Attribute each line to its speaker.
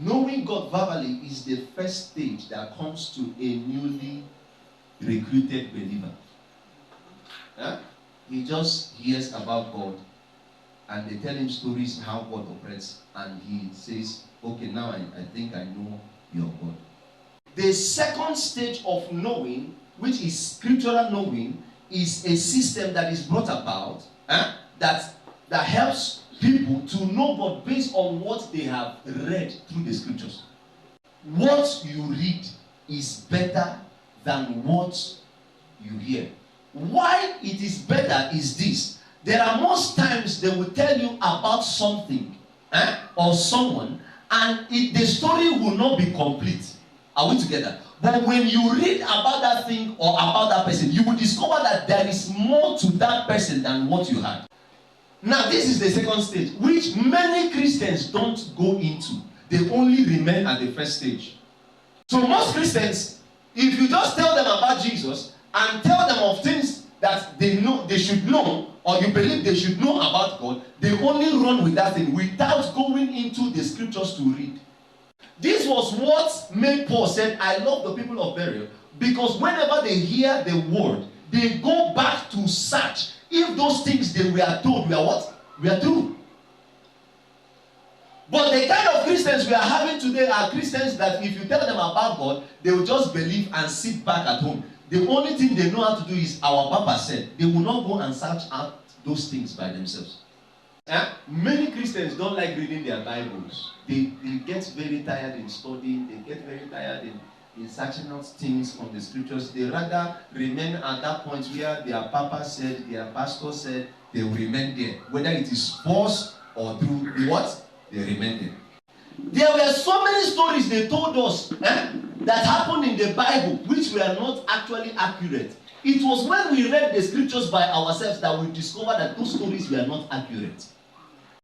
Speaker 1: Knowing God verbally is the first stage that comes to a newly recruited believer. He just hears about God and they tell him stories how God operates, and he says, okay, now I think I know your God. The second stage of knowing, which is scriptural knowing, is a system that is brought about that helps people to know God based on what they have read through the scriptures. What you read is better than what you hear. Why it is better is this. There are most times they will tell you about something or someone, and the story will not be complete. Are we together? But when you read about that thing or about that person, you will discover that there is more to that person than what you had. Now, this is the second stage, which many Christians don't go into. They only remain at the first stage. So most Christians, if you just tell them about Jesus and tell them of things that they know, they should know, or you believe they should know about God, they only run with that thing without going into the scriptures to read. This was what made Paul said, I love the people of Berea, because whenever they hear the word, they go back to search if those things they were told were what? Were true. But the kind of Christians we are having today are Christians that if you tell them about God, they will just believe and sit back at home. The only thing they know how to do is our Papa said. They will not go and search out those things by themselves. Many Christians don't like reading their Bibles. They get very tired in studying. They get very tired in searching out things from the scriptures. They rather remain at that point where their Papa said, their pastor said, they will remain there. Whether it is false or true, what? They remain there. There were so many stories they told us that happened in the Bible which were not actually accurate. It was when we read the scriptures by ourselves that we discovered that those stories were not accurate.